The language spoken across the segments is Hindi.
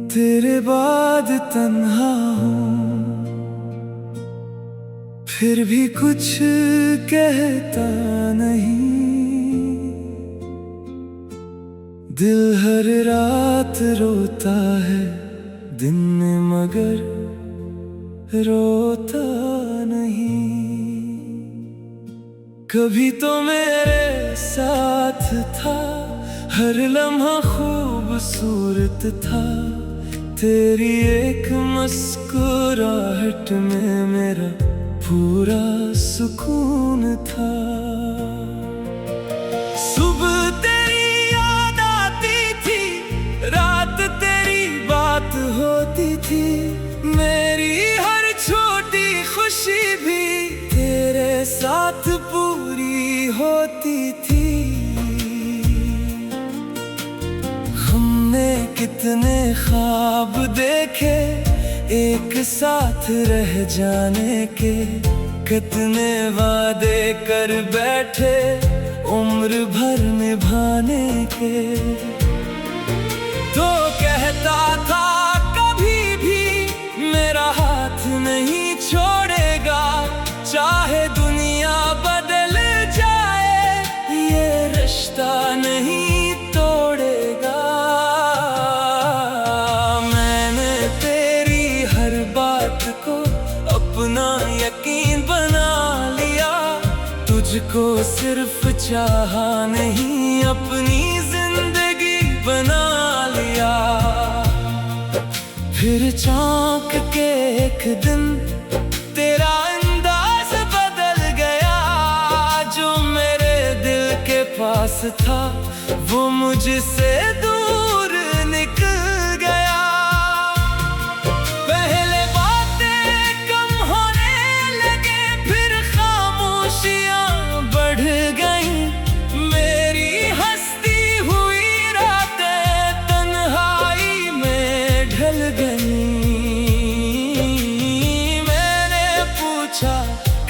तेरे बाद तन्हा हूँ, फिर भी कुछ कहता नहीं। दिल हर रात रोता है, दिन में मगर रोता नहीं। कभी तो मेरे साथ था, हर लम्हा खूबसूरत था। तेरी एक मुस्कुराहट में मेरा पूरा सुकून था। सुबह तेरी याद आती थी, रात तेरी बात होती थी। मेरी हर छोटी खुशी भी तेरे साथ पूरी होती थी। हमने कितने ख्वाब देखे एक साथ रह जाने के, कितने वादे कर बैठे उम्र भर निभाने के। तो कहता था कभी भी मेरा हाथ नहीं छोड़ेगा, चाहे दुनिया बदल जाए ये रिश्ता नहीं तोड़ेगा। मैंने तेरी हर बात को अपना यकीन बना लिया, तुझको सिर्फ चाहा नहीं अपनी जिंदगी बना लिया। फिर चाँक के एक दिन तेरा अंदाज बदल गया, जो मेरे दिल के पास था वो मुझसे दूर निकल गया। पहले बातें कम होने लगे, फिर खामोशियां बढ़ गईं। मेरी हंसती हुई रातें तन्हाई में ढल गईं। मैंने पूछा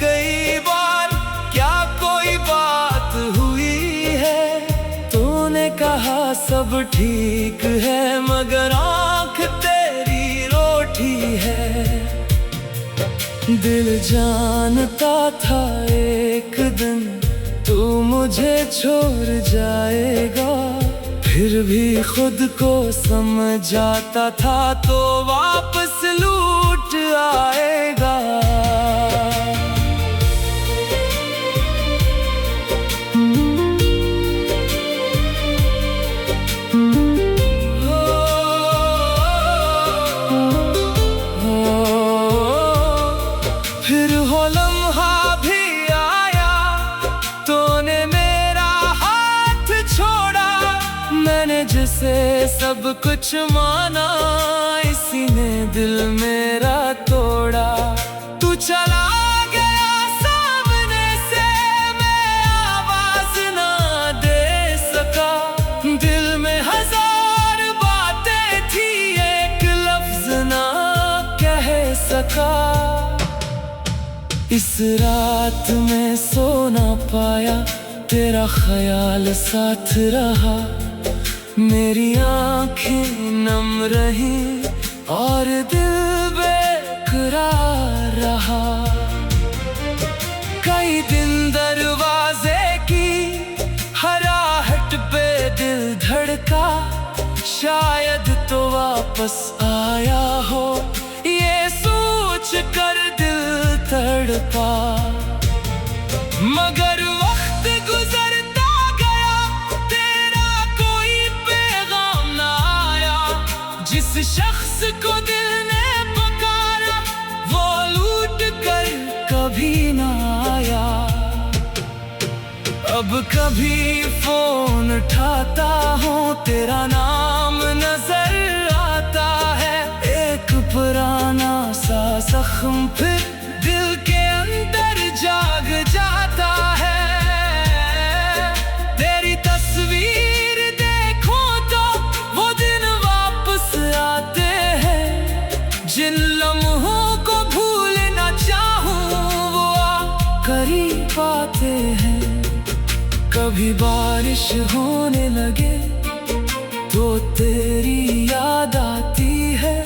कई बार क्या कोई बात हुई है, तूने कहा सब ठीक है मगर आँख तेरी रोटी है। दिल जानता था एक दिन तू मुझे छोड़ जाएगा, फिर भी खुद को समझाता था तो वापस लौट आएगा। फिर हो लम्हा भी आया, तूने मेरा हाथ छोड़ा। मैंने जिसे सब कुछ माना, इसी ने दिल मेरा तोड़ा। तू चला गया सामने से, मैं आवाज ना दे सका। दिल में हजार बातें थी, एक लफ्ज ना कह सका। इस रात में सो ना पाया, तेरा ख्याल साथ रहा। मेरी आँखें नम रही और दिल बेकरार रहा। कई दिन दरवाजे की हराहट पे दिल धड़का, शायद तो वापस आया हो ये सोच कर दिल तड़पा। मगर वक्त गुजरता गया, तेरा कोई पैगाम ना आया। जिस शख्स को दिल ने पुकारा वो लूट कर कभी ना आया। अब कभी फोन उठाता हूँ, तेरा नाम नजर आता है। एक पुराना सा जख्म फिर दिल के अंदर जाग जाता है। तेरी तस्वीर देखो तो वो दिन वापस आते हैं। जिन लम्हों को भूलना चाहूँ वो कभी बारिश होने लगे तो तेरी याद आती है।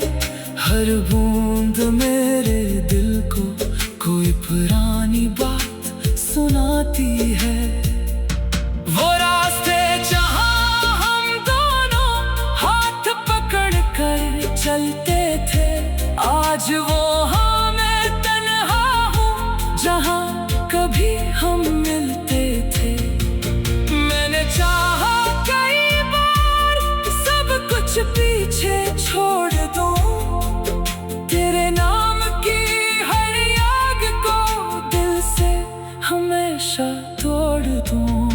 हर बूंद मेरे दिल को कोई पुरानी बात सुनाती है। वो रास्ते जहाँ हम दोनों हाथ पकड़ कर चलते थे, आज वो हाँ मैं तन्हा हूँ जहाँ कभी हम मिलते थे। मैंने चाहा कई बार सब कुछ पीछे छोड़ दूँ, तेरे नाम की हर याद को दिल से हमेशा तोड़ दूँ।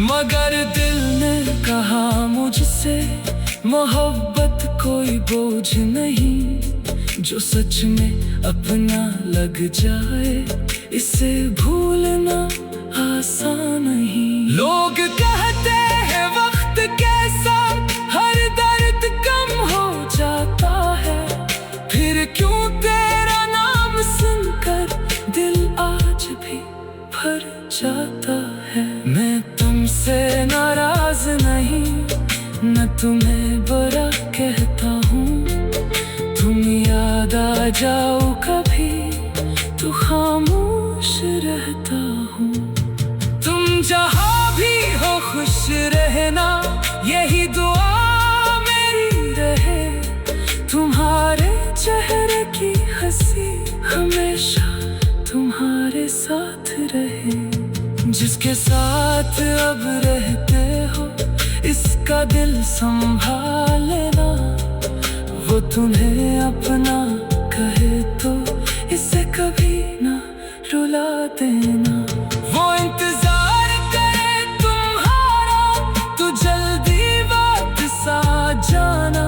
मगर दिल ने कहा मुझसे मोहब्बत कोई बोझ नहीं, जो सच में अपना लग जाए इसे भूलना आसान नहीं। लोग कहते हैं वक्त के साथ हर दर्द कम हो जाता है, फिर क्यों तेरा नाम सुनकर दिल आज भी भर जाता है। मैं तुमसे नाराज नहीं, न तुम्हें बुरा कहता हूँ, तुम याद आ जाओ कभी तो खामोश रहता हूँ। तुम जहाँ भी हो खुश रहना, यही दुआ मेरी रहे। तुम्हारे चेहरे की हंसी हमेशा तुम्हारे साथ रहे। जिसके साथ अब रहते हो इसका दिल संभाल लेना, वो तुम्हें अपना कहे तो इसे कभी ना रुला देना। वो इंतजार करे तुम्हारा तो जल्दी वापस आ जाना,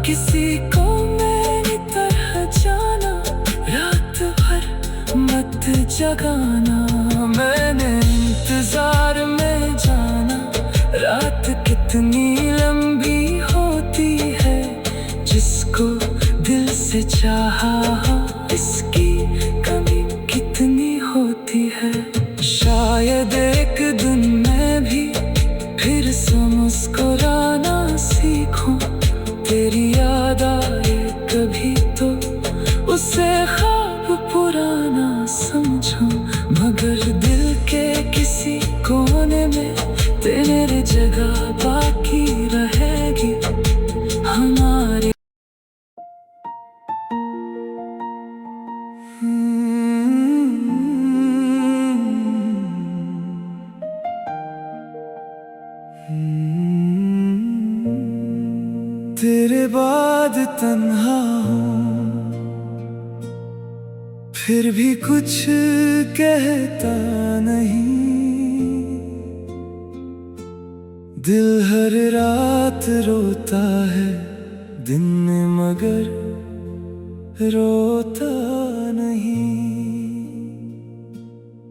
किसी को मेरी तरह जाना, रात भर मत जगाना। मैंने इंतजार में जाना रात कितनी लंबी होती है, जिसको दिल से चाहा इसकी कमी कितनी होती है। शायद एक दिन मैं भी फिर से मुस्कुराना सीखूं, तेरी याद आए कभी तो उसे ख्वाब पुराना समझूं। मगर दिल के किसी कोने में तेरी जगह बाकी रहेगी हमारी। तेरे बाद तन्हा हूँ, फिर भी कुछ कहता नहीं। दिल हर रात रोता है दिन में, मगर रोता नहीं।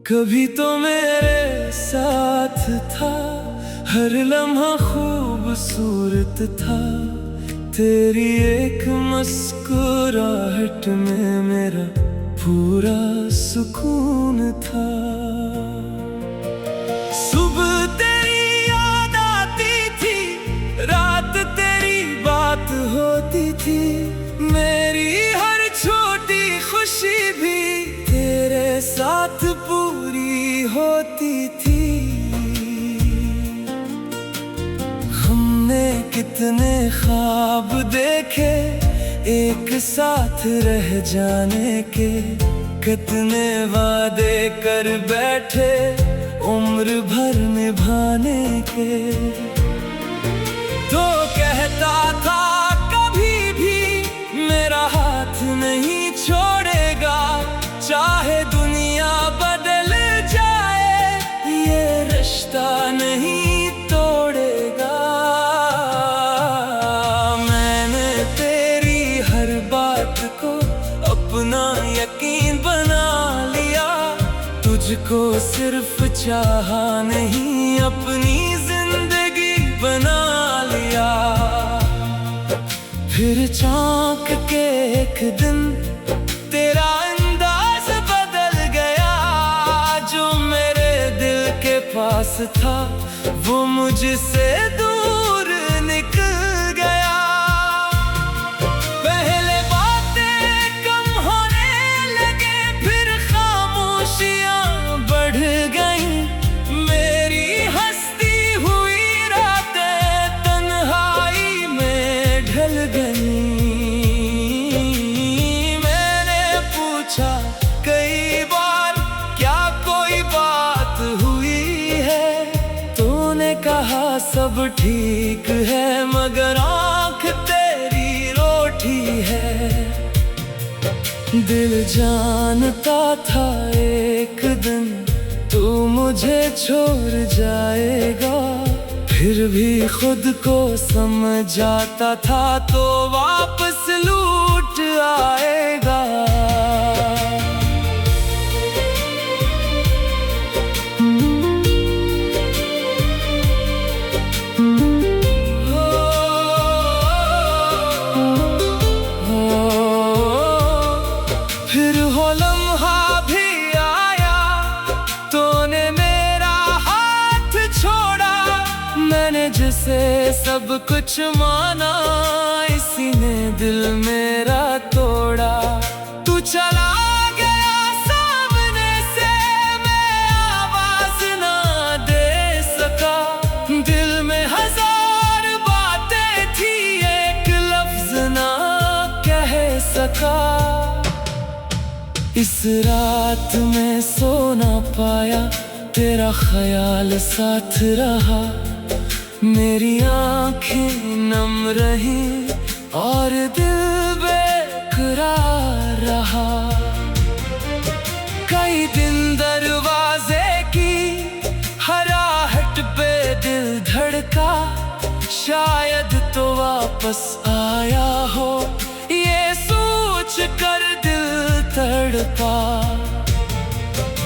कभी तो मेरे साथ था, हर लम्हा खूबसूरत था, तेरी एक मुस्कुराहट में मेरा पूरा सुकून था। सुबह तेरी याद आती थी, रात तेरी बात होती थी, मेरी हर छोटी खुशी भी तेरे साथ पूरी होती थी। हमने कितने ख्वाब देखे एक साथ रह जाने के, कितने वादे कर बैठे उम्र भर निभाने के। तो कहता था कभी भी मेरा हाथ नहीं छोड़ेगा, चाहे दुनिया बदल जाए ये रिश्ता नहीं तोड़ेगा। मैंने तेरी हर बात को अपना यकीन बना लिया, तुझको सिर्फ चाहा नहीं अपनी जिंदगी बना लिया। फिर चौंक के एक दिन तेरा अंदाज बदल गया, जो मेरे दिल के पास था वो मुझसे दूर निकल गया। पहले बातें कम होने लगे, फिर खामोशियां बढ़ गईं। मेरी हंसती हुई रातें तन्हाई में ढल गईं। मैंने पूछा कई बार, क्या कोई बात हुई है? तूने कहा सब ठीक है, मगर आँख तेरी रोठी है। दिल जानता था एक दिन तू मुझे छोड़ जाएगा, फिर भी खुद को समझाता था तो वापस लौट आएगा। फिर वो लम्हा भी आया, तूने मेरा हाथ छोड़ा। मैंने जिसे सब कुछ माना, इसी ने दिल मेरा तोड़ा। तू चला गया सामने से, मैं आवाज ना दे सका। दिल में हजार बातें थी, एक लफ्ज ना कह सका। इस रात में सो ना पाया, तेरा ख्याल साथ रहा। मेरी आंखें नम रही और दिल बेकरार रहा। कई दिन दरवाजे की हराहट पे दिल धड़का, शायद तो वापस आया हो ये सोच कर दिल तड़पा।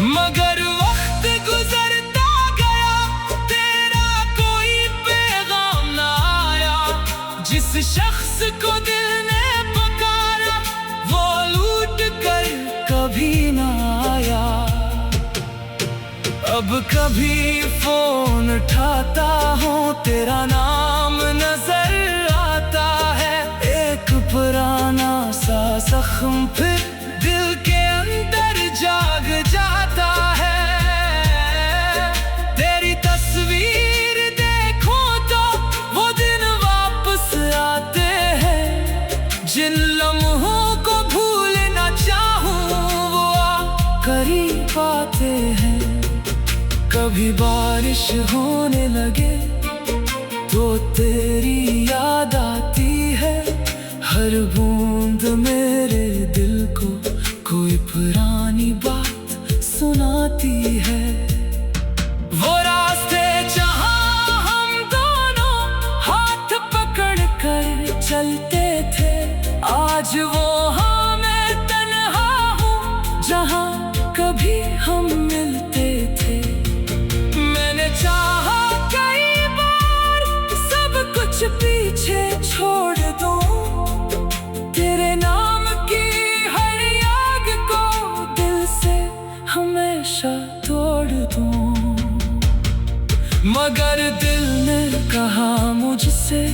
मगर वक्त गुजरता गया, तेरा कोई पैगाम ना आया। जिस शख्स को दिल ने पुकारा, वो लौट कर कभी ना आया। अब कभी फोन उठाता हूँ, तेरा नाम नजर आता है। एक पुराना सा जख्म फिर दिल के अंदर जाग जाता है। तेरी तस्वीर देखो तो वो दिन वापस आते हैं। जिन लम्हों को भूलना चाहूँ, वो करीब आते हैं। कभी बारिश होने लगे तो तेरी याद आती है। हर बूंद मेरे दिल को कोई पुरानी बात सुनाती है। वो रास्ते जहाँ हम दोनों हाथ पकड़ कर चलते थे, आज वो हाँ मैं तन्हा हूँ जहाँ कभी हम मिलते थे। मैंने चाहा कई बार सब कुछ पीछे छोड़ दूँ, तेरे नाम की हर याद को दिल से हमेशा तोड़ दूं। मगर दिल ने कहा मुझसे,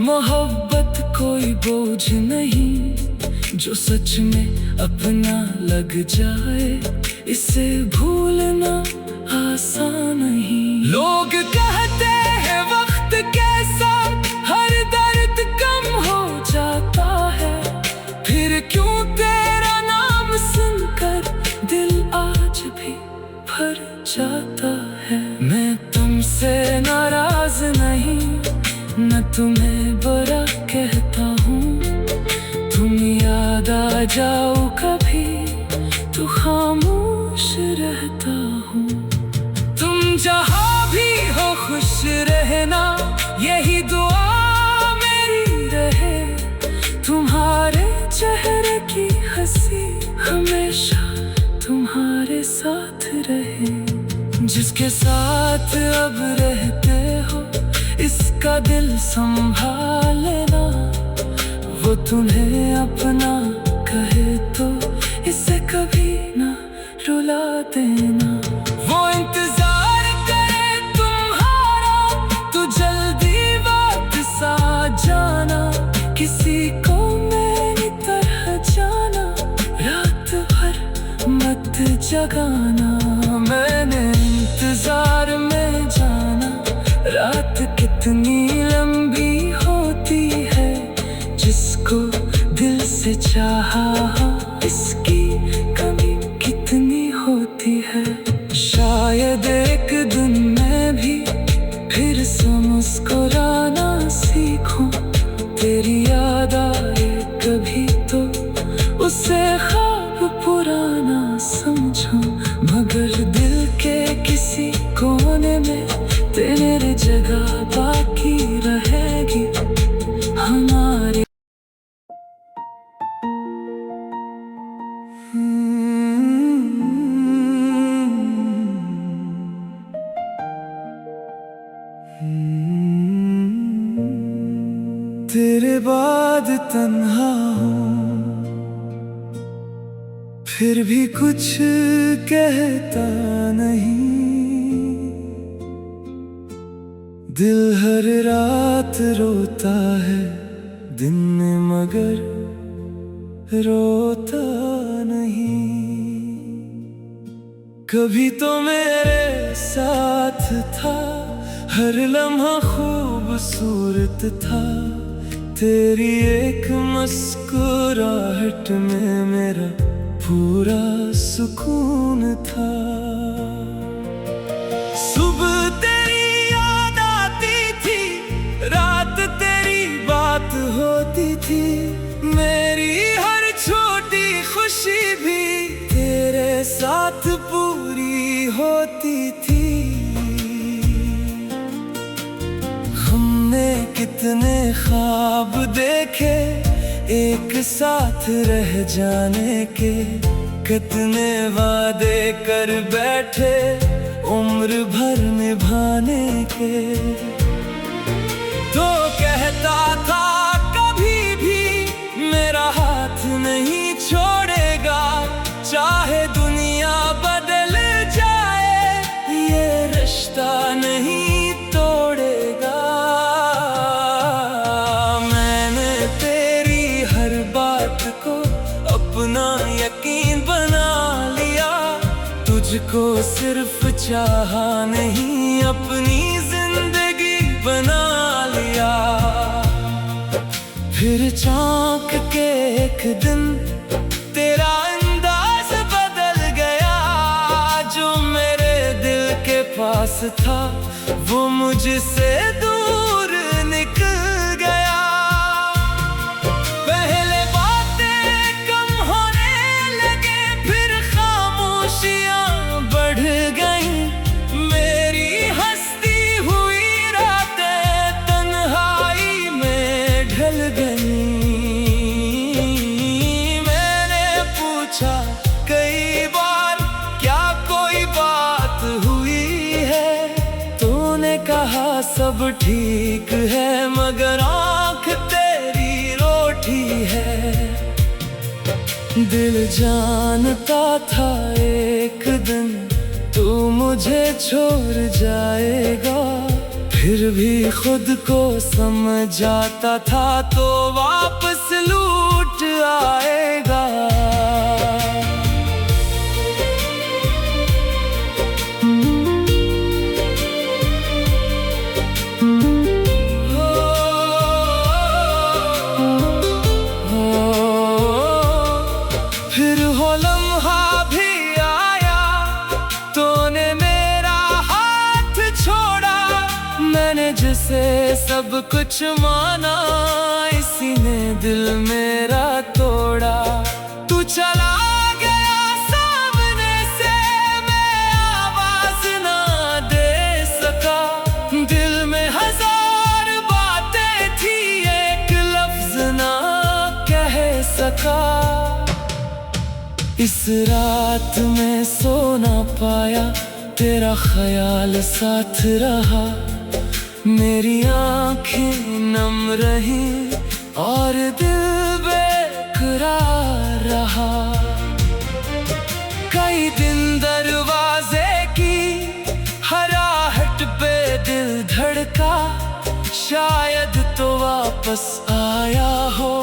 मोहब्बत कोई बोझ नहीं। जो सच में अपना लग जाए, इसे भूलना आसान नहीं। लोग कहते हैं वक्त के साथ हर दर्द कम हो जाता है, फिर क्यों तेरा नाम सुनकर दिल आज भी भर जाता है। मैं तुमसे नाराज नहीं, न तुम्हें बुरा कहता हूँ। तुम याद आ जाओ कभी तो खामोश रहता हूँ। तुम जहाँ भी हो खुश रहना, यही दुआ मेरी रहे। तुम्हारे चेहरे की हंसी हमेशा तुम्हारे साथ रहे। जिसके साथ अब रहते हो, इसका दिल संभाल लेना। वो तुम्हें अपना कहे तो इसे कभी ना रुला देना। वो इंतजार करे तो रात जगाना, मैंने इंतजार में जाना। रात कितनी लंबी होती है, जिसको दिल से चाहा हो, इसकी कमी कितनी होती है। शायद एक दिन मैं भी फिर से मुस्कुराना सीखूं, तेरी याद आए कभी तो उसे ख्वाब पुराना समझूं। मगर दिल के किसी कोने में तेरी जगह बाकी रहेगी हमारी। तेरे बाद तन्हा हूँ, फिर भी कुछ कहता नहीं। दिल हर रात रोता है दिन में, मगर रोता नहीं। कभी तो मेरे साथ था, हर लम्हा खूबसूरत था। तेरी एक मुस्कुराहट में मेरा पूरा सुकून था। सुबह तेरी याद आती थी, रात तेरी बात होती थी। मेरी हर छोटी खुशी भी तेरे साथ पूरी होती थी। हमने कितने ख्वाब देखे एक साथ रह जाने के, कितने वादे कर बैठे उम्र भर निभाने के। तो कहता था कभी भी मेरा हाथ नहीं छोड़ेगा, चाहे दुनिया बदल जाए ये रिश्ता नहीं तोड़ेगा। मैंने तेरी हर बात को अपना यकीन बना लिया, तुझको सिर्फ चाहा नहीं अपनी जिंदगी बना लिया। फिर चौंक के एक दिन तेरा अंदाज बदल गया, जो मेरे दिल के पास था वो मुझसे दूर निकल गया। पहले बातें कम होने लगे, फिर खामोशियां बढ़ गईं। मेरी हंसती हुई रातें तन्हाई में ढल गईं। मैंने पूछा कई बार क्या कोई बात हुई है, तूने कहा सब ठीक है, मगर आँख तेरी रोटी है। दिल जानता था एक दिन तू मुझे छोड़ जाएगा, फिर भी खुद को समझाता था तो वापस लौट आएगा। फिर हो लम्हा भी आया, तूने मेरा हाथ छोड़ा। मैंने जिसे सब कुछ माना, इसी ने दिल मेरा तोड़ा। तू चला गया सामने से, मैं आवाज ना दे सका। दिल में हजार बातें थी, एक लफ्ज ना कह सका। इस रात में सो ना पाया, तेरा ख्याल साथ रहा। मेरी आंखें नम रही और दिल बेकरार रहा। कई दिन दरवाजे की हराहट पे दिल धड़का, शायद तो वापस आया हो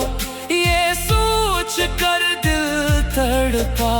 ये सोच कर दिल तड़पा।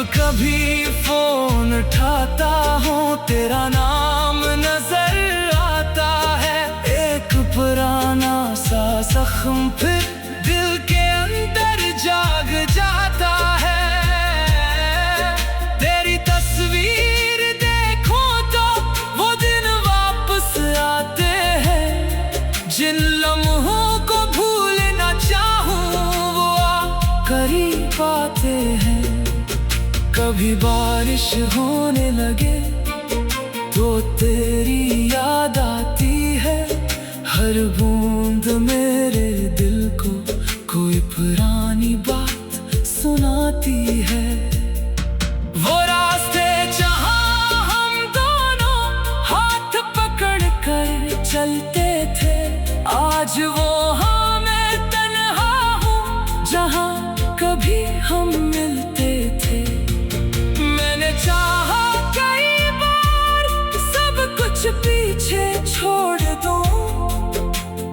कभी फोन उठाता हूँ तेरा नाम नजर आता है। एक पुराना सा जख्म फिर दिल के अंदर जाग जाता है। तेरी तस्वीर देखो तो वो दिन वापस आते हैं। जिन लम्हों को भूलना चाहूँ वो करीब आते हैं। कभी बारिश होने लगे तो तेरी याद आती है। हर बूंद मेरे दिल को कोई पुरानी बात सुनाती है। वो रास्ते जहाँ हम दोनों हाथ पकड़ कर चलते थे, आज वो हाँ मैं तन्हा हूँ जहाँ कभी हम मिलते थे। चाहा कई बार सब कुछ पीछे छोड़ दूं,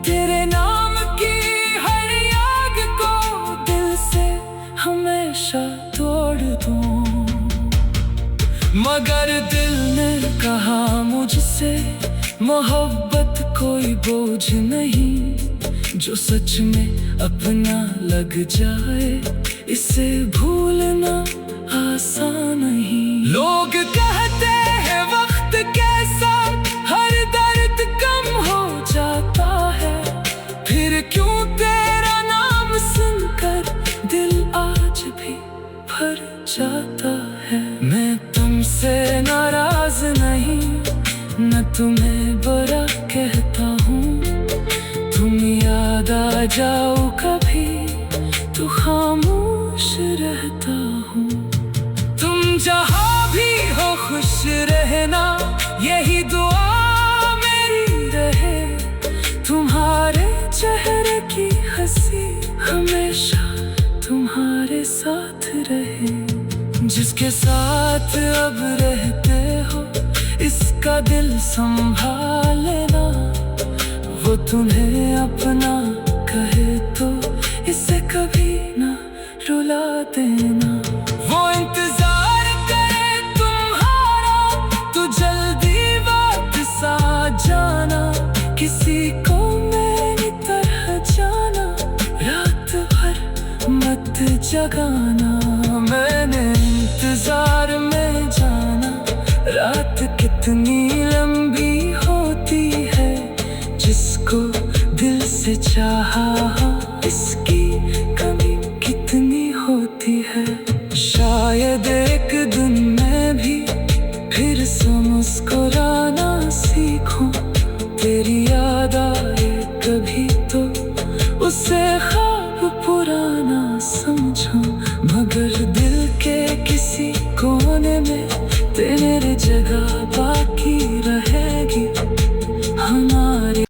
तेरे नाम की हर याद को दिल से हमेशा तोड़ दूं। मगर दिल ने कहा मुझसे मोहब्बत कोई बोझ नहीं। जो सच में अपना लग जाए इसे भूलना आसान नहीं। लोग कहते हैं वक्त के साथ हर दर्द कम हो जाता है, फिर क्यों तेरा नाम सुनकर दिल आज भी भर जाता है। मैं तुमसे नाराज नहीं, न तुम्हें बुरा कहता हूँ। तुम याद आ जाओ कभी तो खामोश रहता हूँ। तुम जहाँ भी हो खुश रहना, यही दुआ मेरी रहे। तुम्हारे चेहरे की हंसी हमेशा तुम्हारे साथ रहे। जिसके साथ अब रहते हो इसका दिल संभाल लेना। वो तुम्हें अपना कहे तो इसे कभी ना रुला देना। वो इंतजार करे तुम्हारा तो जल्दी वापस आ जाना। किसी को मेरी तरह जाना, रात भर मत जगाना। मैंने इंतजार में जाना, रात कितनी लंबी होती है। जिसको दिल से चाहा इसकी कमी कितनी होती है। शायद एक दिन मैं भी फिर से मुस्कुराना सीखूं। तेरी याद आए कभी तो उसे ख्वाब पुराना समझूं। मगर दिल के किसी कोने में तेरी जगह बाकी रहेगी हमारी।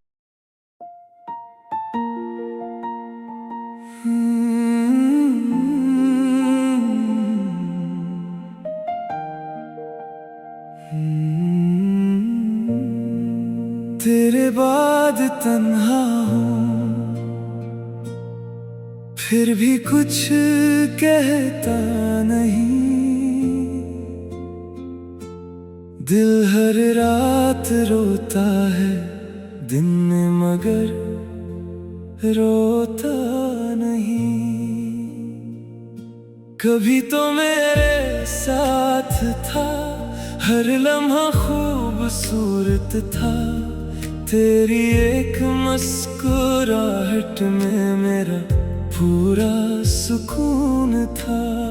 तेरे बाद तन्हा हूँ, फिर भी कुछ कहता नहीं। दिल हर रात रोता है दिन में, मगर रोता नहीं। कभी तो मेरे साथ था, हर लम्हा खूबसूरत था। तेरी एक मुस्कुराहट में मेरा पूरा सुकून था।